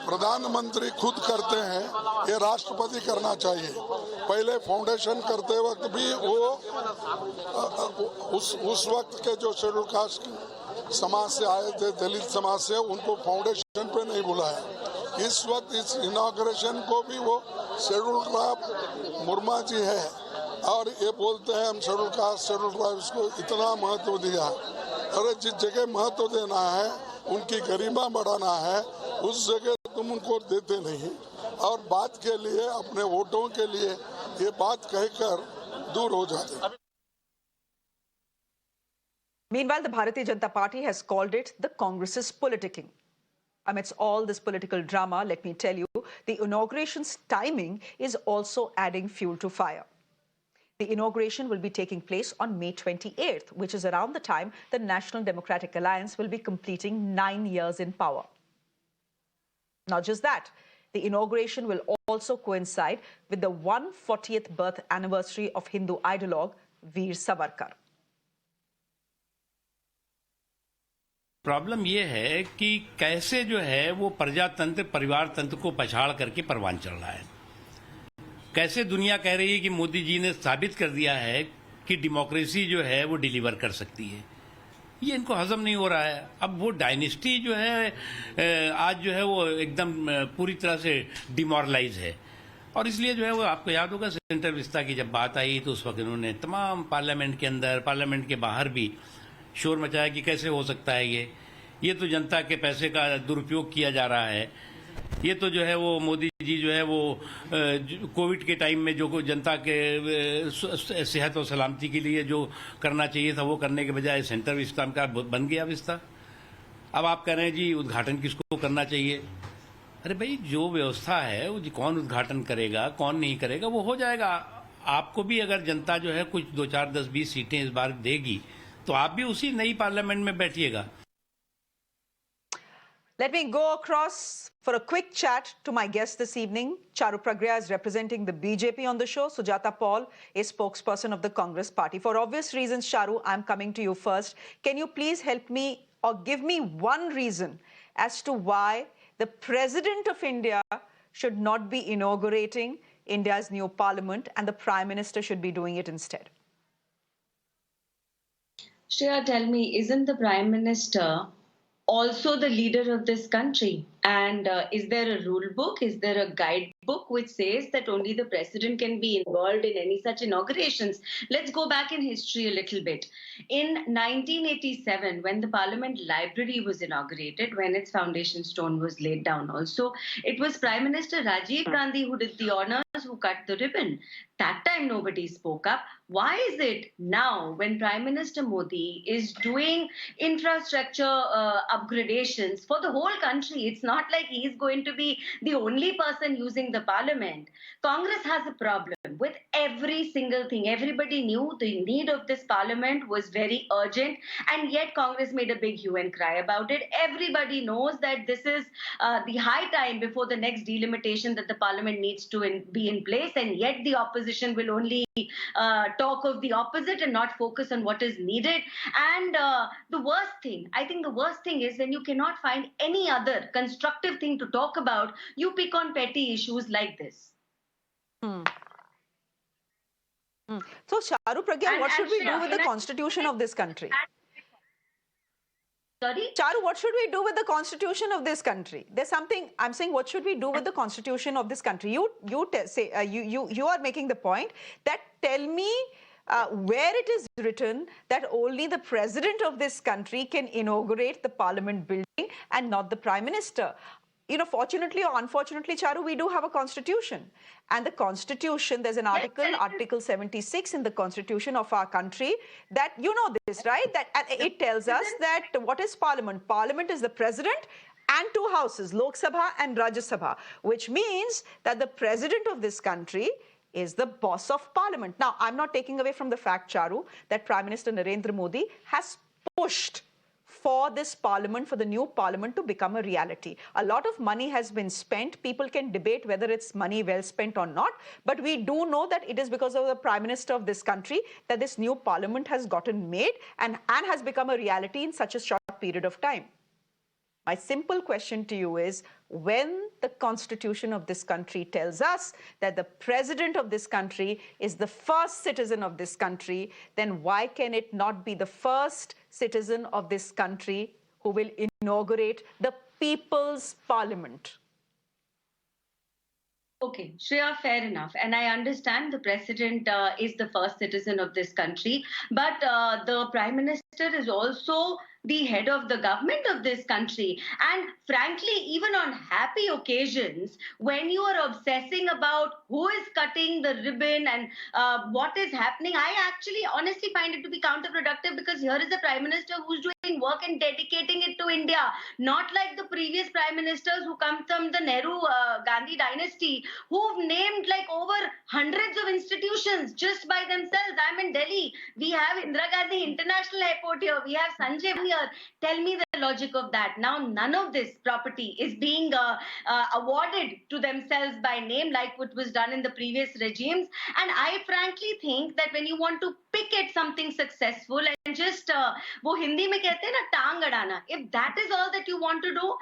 प्रधानमंत्री खुद करते हैं, ये राष्ट्रपति करना चाहिए। पहले फाउंडेशन करते वक्त भी वो उस वक्त के जो शेड्यूल कास्ट समाज से आए थे, दलित समाज से, उनको फाउंडेशन पे नहीं बुलाया। इस वक्त इस इनॉग्रेशन को भी वो शेड्यूल ट्राइब मुर्मा जी है और ये बोलते हैं हम शेड्यूल कास्ट शेड्यूल ट्राइब्स को इतना महत्व दिया। अरे जिस जगह महत्व देना है, उनकी गरिमा बढ़ाना है, उस जगह तुम उनको देते नहीं और बात के लिए, अपने वोटों के लिए ये बात कहकर दूर हो जाते। Meanwhile, the Bhartiya Janta Party has called it the Congress's politicking. Amidst all this political drama, let me tell you, the inauguration's timing is also adding fuel to fire. The inauguration will be taking place on May 28th, which is around the time the National Democratic Alliance will be completing 9 years in power. Not just that, the inauguration will also coincide with the 140th birth anniversary of Hindu ideologue Veer Savarkar. Problem ये है कि कैसे जो है वो प्रजातंत्र परिवार तंत्र को पछाड़ करके परवान चल रहा है। कैसे दुनिया कह रही है कि मोदी जी ने साबित कर दिया है कि डेमोक्रेसी जो है वो डिलीवर कर सकती है। ये इनको हजम नहीं हो रहा है। अब वो डायनेस्टी जो है आज जो है वो एकदम पूरी तरह से डिमोरलाइज है और इसलिए जो है वो आपको याद होगा सेंटर विस्ता की जब बात आई तो उस वक्त इन्होंने तमाम पार्लियामेंट के अंदर पार्लियामेंट के बाहर भी शोर मचाया कि कैसे हो सकता है ये तो जनता के पैसे का दुरुपयोग किया जा रहा है। ये तो जो है वो मोदी जी जो है वो कोविड के टाइम में जो जनता के सेहत और सलामती के लिए जो करना चाहिए था वो करने के बजाय सेंटर विस्ता का बन गया विस्ता। अब आप कह रहे हैं जी उद्घाटन किसको करना चाहिए। अरे भाई जो व्यवस्था है वो कौन उद्घाटन करेगा कौन नहीं करेगा वो हो जाएगा। आपको भी अगर जनता जो है कुछ 2, 4, 10, 20 सीटें इस बार देगी तो आप भी उसी नई पार्लियामेंट में बैठिएगा। Let me go across for a quick chat to my guest this evening. Charu Pragya is representing the BJP on the show. Sujata Paul is spokesperson of the Congress party. For obvious reasons, Charu, I'm coming to you first. Can you please help me or give me one reason as to why the President of India should not be inaugurating India's new parliament and the Prime Minister should be doing it instead? Shreya, tell me, isn't the Prime Minister also the leader of this country? And is there a rule book? Is there a guidebook which says that only the president can be involved in any such inaugurations? Let's go back in history a little bit. In 1987, when the Parliament Library was inaugurated, when its foundation stone was laid down also, it was Prime Minister Rajiv Gandhi who did the honors, who cut the ribbon. That time nobody spoke up. Why is it now when Prime Minister Modi is doing infrastructure upgradations for the whole country, it's not like he's going to be the only person using the parliament. Congress has a problem with every single thing. Everybody knew the need of this parliament was very urgent, and yet Congress made a big hue and cry about it. Everybody knows that this is the high time before the next delimitation that the parliament needs to be in place, and yet the opposition will only talk of the opposite and not focus on what is needed. And the worst thing, I think the worst thing is when you cannot find any other constructive thing to talk about, you pick on petty issues like this. So, Charu Pragya, what should we do with the constitution of this country? Sorry? Charu, what should we do with the constitution of this country? There's something I'm saying. What should we do with the constitution of this country? You are making the point that tell me where it is written that only the president of this country can inaugurate the parliament building and not the prime minister. You know, fortunately or unfortunately, Charu, we do have a constitution. And the constitution, there's an article, Article 76 in the constitution of our country that, you know this, right? That it tells us that what is parliament? Parliament is the president and two houses, Lok Sabha and Rajya Sabha, which means that the president of this country is the boss of parliament. Now, I'm not taking away from the fact, Charu, that Prime Minister Narendra Modi has pushed for this parliament, for the new parliament to become a reality. A lot of money has been spent. People can debate whether it's money well spent or not. But we do know that it is because of the Prime Minister of this country that this new parliament has gotten made and has become a reality in such a short period of time. My simple question to you is, when the constitution of this country tells us that the president of this country is the first citizen of this country, then why can it not be the first citizen of this country who will inaugurate the people's parliament? Okay, Shreya, fair enough. And I understand the president is the first citizen of this country, but the prime minister is also the head of the government of this country. And frankly, even on happy occasions, when you are obsessing about who is cutting the ribbon and what is happening, I actually honestly find it to be counterproductive, because here is a prime minister who's doing work and dedicating it to India, not like the previous prime ministers who come from the Nehru Gandhi dynasty, who've named like over hundreds of institutions just by themselves. I'm in Delhi. We have Indira Gandhi International Airport here. We have Sanjay here. Tell me the logic of that. Now, none of this property is being awarded to themselves by name like what was done in the previous regimes. And I frankly think that when you want to pick at something successful and just वो हिंदी में कहते हैं ना टांग अड़ाना, if that is all that you want to do,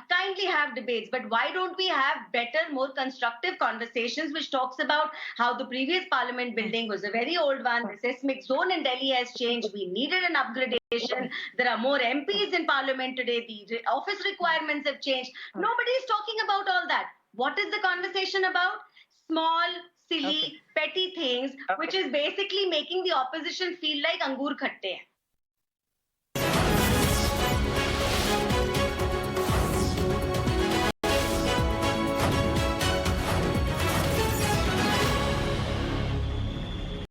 kindly have debates. But why don't we have better, more constructive conversations which talks about how the previous parliament building was a very old one, the seismic zone in Delhi has changed, we needed an upgradation, there are more MPs in parliament today, the office requirements have changed. Nobody is talking about all that. What is the conversation about? Small, silly, petty things, which is basically making the opposition feel like angur khatte hain.